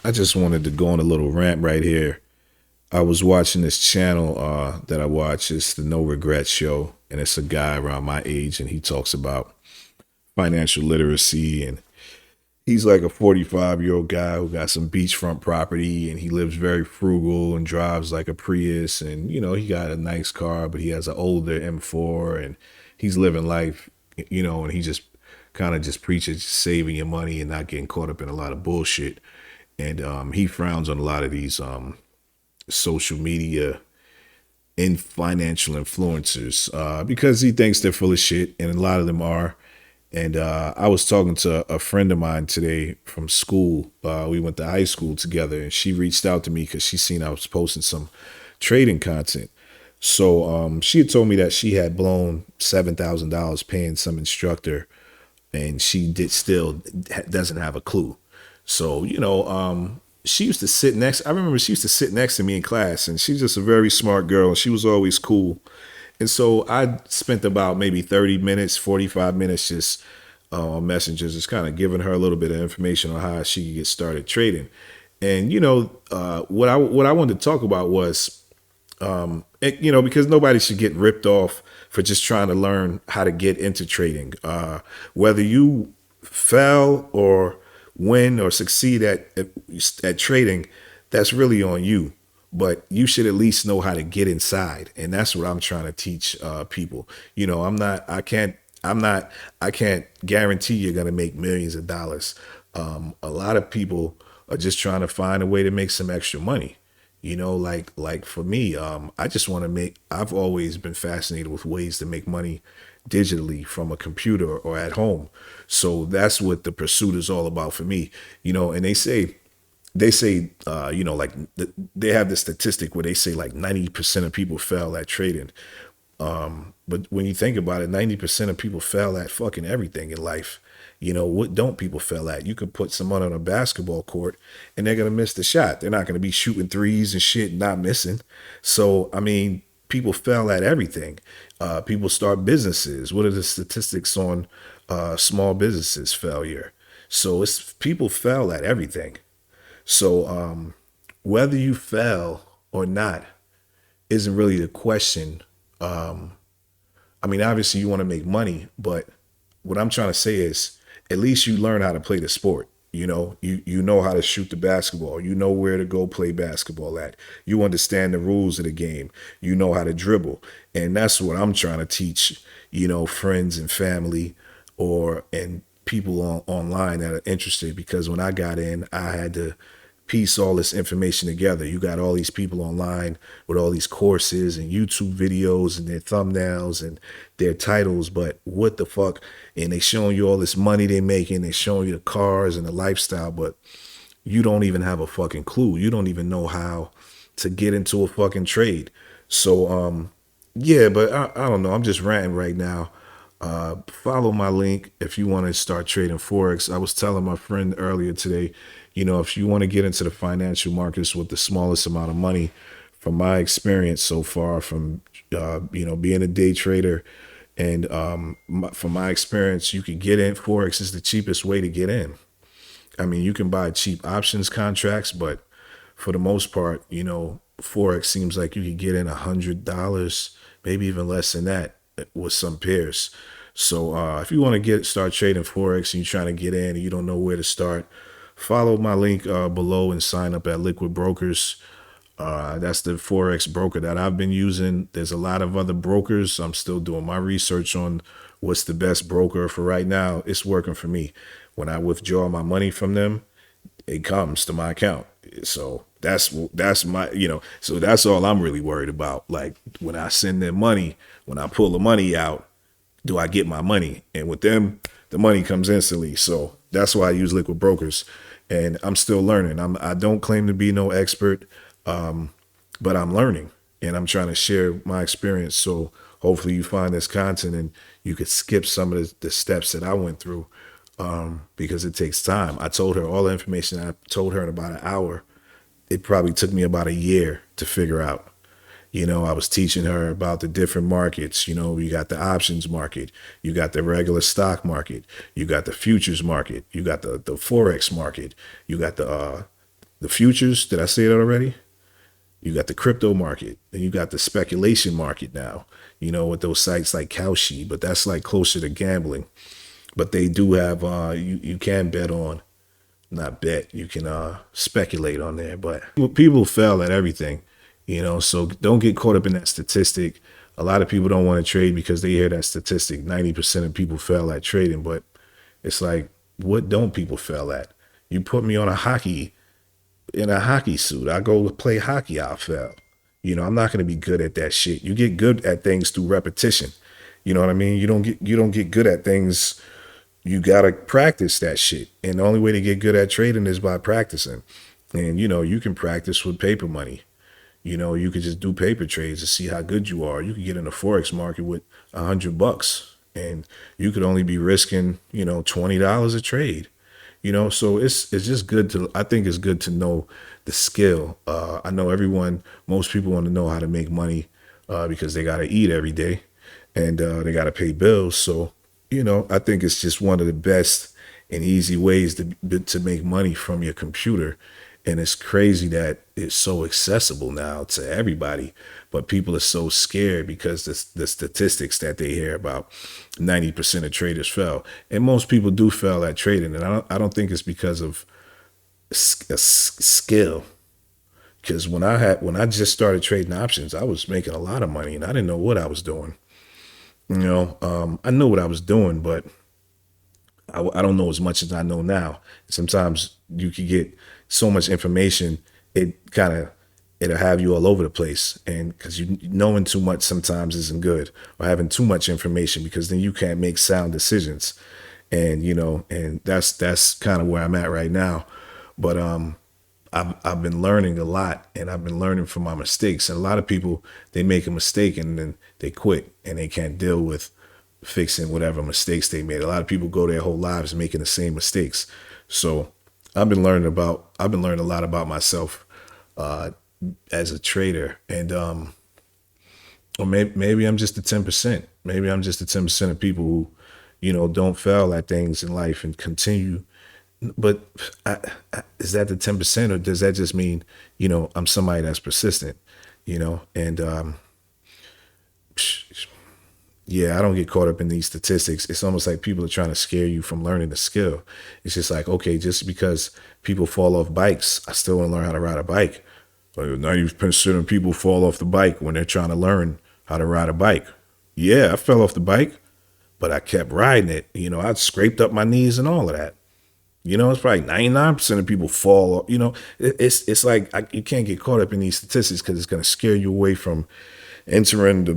I just wanted to go on a little rant right here. I was watching this channel that I watch. It's the No Regret Show, and it's a guy around my age, and he talks about financial literacy. And he's like a 45-year-old guy who got some beachfront property, and he lives very frugal and drives like a Prius. And, he got a nice car, but he has an older M4, and he's living life, and he just kind of just preaches saving your money and not getting caught up in a lot of bullshit. And he frowns on a lot of these social media and financial influencers because he thinks they're full of shit, and a lot of them are. And I was talking to a friend of mine today from school. We went to high school together, and she reached out to me because she seen I was posting some trading content. So she had told me that she had blown $7,000 paying some instructor, and she did still doesn't have a clue. So she used to sit next. I remember she used to sit next to me in class, and she's just a very smart girl. She was always cool, and so I spent about maybe 30 minutes, 45 minutes just on messengers, just kind of giving her a little bit of information on how she could get started trading. And what I wanted to talk about was because nobody should get ripped off for just trying to learn how to get into trading. Whether you fail or win or succeed at trading, that's really on you. But you should at least know how to get inside, and that's what I'm trying to teach people. I can't guarantee you're gonna make millions of dollars. A lot of people are just trying to find a way to make some extra money. Like for me, I just want to make. I've always been fascinated with ways to make money digitally from a computer or at home. So that's what the pursuit is all about for me. And they have this statistic where they say like 90% of people fail at trading. But when you think about it, 90% of people fail at fucking everything in life. What don't people fail at? You could put someone on a basketball court and they're going to miss the shot. They're not going to be shooting threes and shit, not missing. So, I mean, people fail at everything. People start businesses. What are the statistics on small businesses failure? So it's people fail at everything. So whether you fail or not isn't really the question. I mean, obviously you want to make money, but what I'm trying to say is at least you learn how to play the sport. You know how to shoot the basketball. You know where to go play basketball at. You understand the rules of the game. You know how to dribble. And that's what I'm trying to teach, friends and family and people online that are interested, because when I got in, I had to piece all this information together. You got all these people online with all these courses and YouTube videos and their thumbnails and their titles, but what the fuck? And they showing you all this money they're making, they showing you the cars and the lifestyle, but you don't even have a fucking clue. You don't even know how to get into a fucking trade. So yeah, but I don't know. I'm just ranting right now. Follow my link if you want to start trading forex. I was telling my friend earlier today, if you want to get into the financial markets with the smallest amount of money, from my experience so far, from being a day trader, and from my experience, you could get in. Forex is the cheapest way to get in. I mean, you can buy cheap options contracts, but for the most part, forex seems like you could get in $100, maybe even less than that, with some pairs. So if you want to start trading forex and you're trying to get in and you don't know where to start, follow my link below and sign up at Liquid Brokers. That's the forex broker that I've been using. There's a lot of other brokers. I'm still doing my research on what's the best broker. For right now, it's working for me. When I withdraw my money from them, it comes to my account. So that's my, so that's all I'm really worried about. Like when I send them money, when I pull the money out, do I get my money? And with them, the money comes instantly. So that's why I use Liquid Brokers, and I'm still learning. I don't claim to be no expert, but I'm learning and I'm trying to share my experience. So hopefully you find this content and you could skip some of the steps that I went through, because it takes time. I told her all the information I told her in about an hour. It probably took me about a year to figure out. I was teaching her about the different markets. You got the options market, you got the regular stock market, you got the futures market, you got the forex market, you got The futures, did I say it already? You got the crypto market, and you got the speculation market now, with those sites like Kalshi, but that's like closer to gambling. But they do have you can bet on, not bet, you can speculate on there. But people fail at everything, so don't get caught up in that statistic. A lot of people don't want to trade because they hear that statistic. 90% of people fail at trading, but it's like, what don't people fail at? You put me on in a hockey suit. I go play hockey, I'll fail. I'm not gonna be good at that shit. You get good at things through repetition. You know what I mean? You don't get good at things. You gotta practice that shit. And the only way to get good at trading is by practicing. And you can practice with paper money. You could just do paper trades to see how good you are. You could get in the forex market with $100, and you could only be risking, $20 a trade. So it's just good to, I think it's good to know the skill. I know most people want to know how to make money because they got to eat every day, and they got to pay bills. So, I think it's just one of the best and easy ways to make money from your computer. And it's crazy that it's so accessible now to everybody, but people are so scared because the statistics that they hear about 90% of traders fail. And most people do fail at trading. And I don't think it's because of skill. Because when I just started trading options, I was making a lot of money and I didn't know what I was doing. I knew what I was doing, but I don't know as much as I know now. Sometimes you can get so much information, it'll have you all over the place. And because knowing too much sometimes isn't good, or having too much information, because then you can't make sound decisions. And that's kind of where I'm at right now. But I've been learning a lot, and I've been learning from my mistakes. And a lot of people, they make a mistake and then they quit and they can't deal with fixing whatever mistakes they made. A lot of people go their whole lives making the same mistakes. So I've been learning a lot about myself as a trader, and or maybe I'm just the 10%. Maybe I'm just the 10% of people who, don't fail at things in life and continue. But is that the 10%, or does that just mean, I'm somebody that's persistent, and yeah, I don't get caught up in these statistics. It's almost like people are trying to scare you from learning the skill. It's just like, okay, just because people fall off bikes, I still want to learn how to ride a bike. Like 90% of people fall off the bike when they're trying to learn how to ride a bike. Yeah, I fell off the bike, but I kept riding it. I scraped up my knees and all of that. It's probably 99% of people fall. It's like you can't get caught up in these statistics because it's going to scare you away from entering some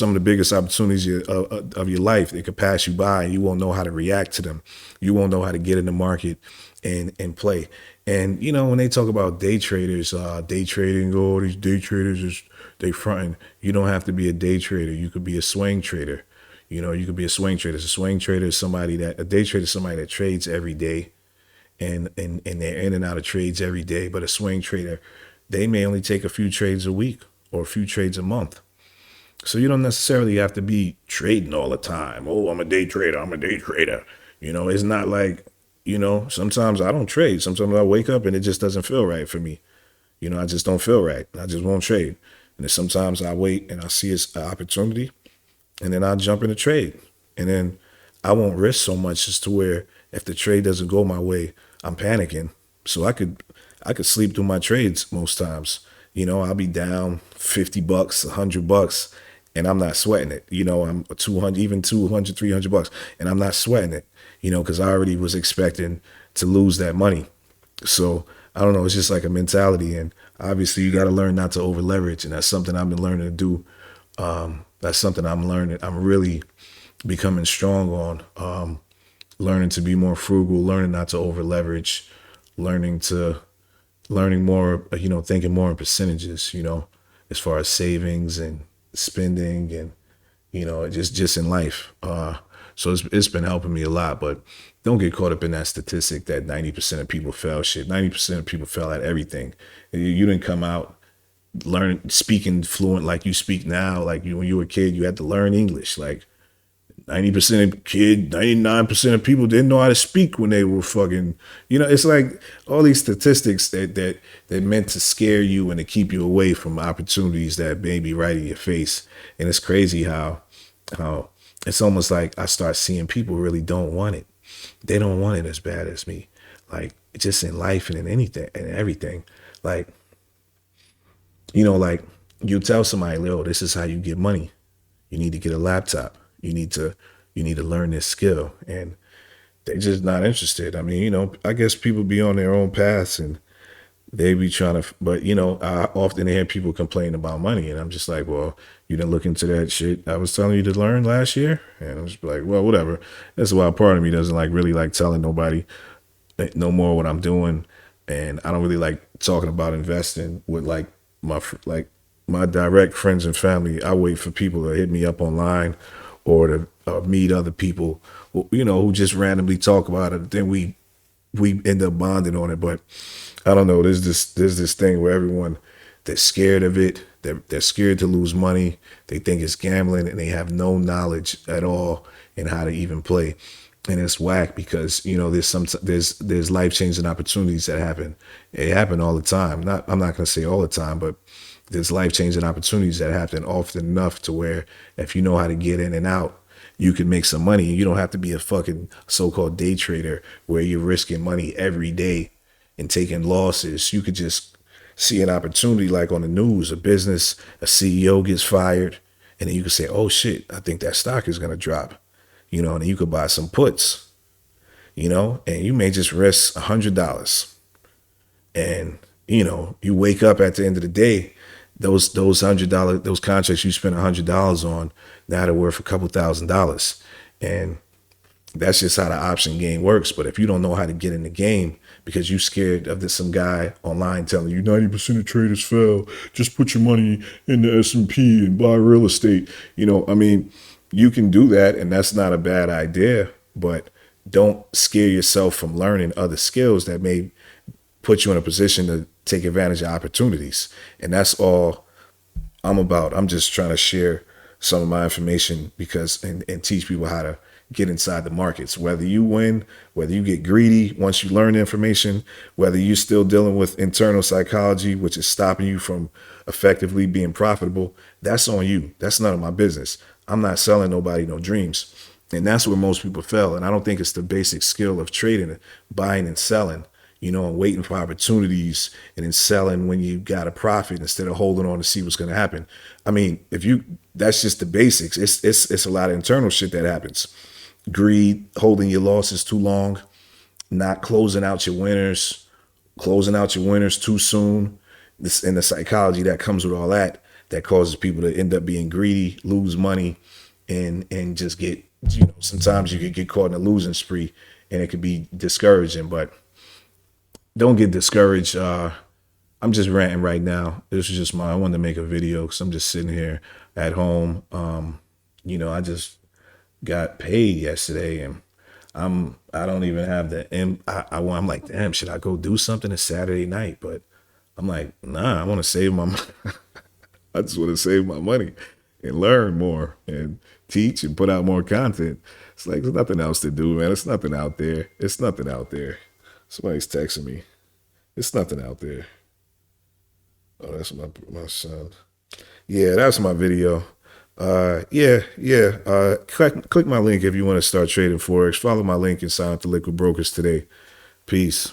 of the biggest opportunities of your life. They could pass you by and you won't know how to react to them. You won't know how to get in the market and play. And when they talk about day traders, day trading, these day traders they fronting. You don't have to be a day trader. You could be a swing trader. You could be a swing trader. A swing trader is a day trader is somebody that trades every day, and they're in and out of trades every day. But a swing trader, they may only take a few trades a week or a few trades a month. So you don't necessarily have to be trading all the time. Oh, I'm a day trader. I'm a day trader. It's not like, sometimes I don't trade. Sometimes I wake up and it just doesn't feel right for me. I just don't feel right. I just won't trade. And then sometimes I wait and I see it's an opportunity, and then I'll jump in a trade. And then I won't risk so much as to where if the trade doesn't go my way, I'm panicking. So I could sleep through my trades most times. I'll be down $50, $100, and I'm not sweating it. I'm 200, even 200, $300, and I'm not sweating it, because I already was expecting to lose that money. So I don't know. It's just like a mentality. And obviously you got to learn not to over leverage. And that's something I've been learning to do. That's something I'm learning. I'm really becoming strong on, learning to be more frugal, learning not to over leverage, learning more, thinking more in percentages, as far as savings and spending and, just in life. So it's been helping me a lot, but don't get caught up in that statistic that 90% of people fail shit. 90% of people fail at everything. You didn't come out speaking fluent like you speak now. Like when you were a kid, you had to learn English. Like 90% of 99% of people didn't know how to speak when they were fucking, it's like all these statistics that meant to scare you and to keep you away from opportunities that may be right in your face. And it's crazy how it's almost like I start seeing people really don't want it. They don't want it as bad as me. Like just in life and in anything and everything. Like, like you tell somebody, "Yo, this is how you get money. You need to get a laptop. You need to learn this skill." And they're just not interested. I mean, I guess people be on their own paths and they be trying to, but I often hear people complain about money, and I'm just like, well, you didn't look into that shit I was telling you to learn last year, and I'm just like, well, whatever. That's why part of me doesn't like really like telling nobody no more what I'm doing, and I don't really like talking about investing with like my direct friends and family. I wait for people to hit me up online or to meet other people, who just randomly talk about it. Then we end up bonding on it. But I don't know. There's this thing where everyone they're scared of it. They're scared to lose money. They think it's gambling, and they have no knowledge at all in how to even play. And it's whack because there's life changing opportunities that happen. They happen all the time. I'm not gonna say all the time, but there's life changing opportunities that happen often enough to where if you know how to get in and out, you can make some money. You don't have to be a fucking so-called day trader where you're risking money every day and taking losses. You could just see an opportunity like on the news, a CEO gets fired, and then you can say, oh shit, I think that stock is gonna drop. And then you could buy some puts, and you may just risk $100. And, you wake up at the end of the day, those $100, those contracts you spent $100 on, now they're worth a couple $1,000s. And that's just how the option game works. But if you don't know how to get in the game because you're scared of some guy online telling you 90% of traders fail, just put your money in the S&P and buy real estate. You can do that, and that's not a bad idea, but don't scare yourself from learning other skills that may put you in a position to take advantage of opportunities. And that's all I'm about. I'm just trying to share some of my information and teach people how to get inside the markets. Whether you win, whether you get greedy once you learn the information, whether you're still dealing with internal psychology, which is stopping you from effectively being profitable, that's on you. That's none of my business. I'm not selling nobody no dreams. And that's where most people fail. And I don't think it's the basic skill of trading, buying and selling, and waiting for opportunities and then selling when you got a profit instead of holding on to see what's going to happen. I mean, that's just the basics. It's a lot of internal shit that happens. Greed, holding your losses too long, not closing out your winners too soon. And the psychology that comes with all that causes people to end up being greedy, lose money, and just get, sometimes you could get caught in a losing spree and it could be discouraging, but don't get discouraged. I'm just ranting right now. This is just I wanted to make a video because I'm just sitting here at home. I just got paid yesterday and I don't even have I'm like, damn, should I go do something? It's Saturday night, but I'm like, nah, I want to save my money. I just want to save my money and learn more and teach and put out more content. It's like, there's nothing else to do, man. It's nothing out there. Somebody's texting me. It's nothing out there. Oh, that's my son. Yeah, that's my video. Yeah. Click my link if you want to start trading Forex. Follow my link and sign up to Liquid Brokers today. Peace.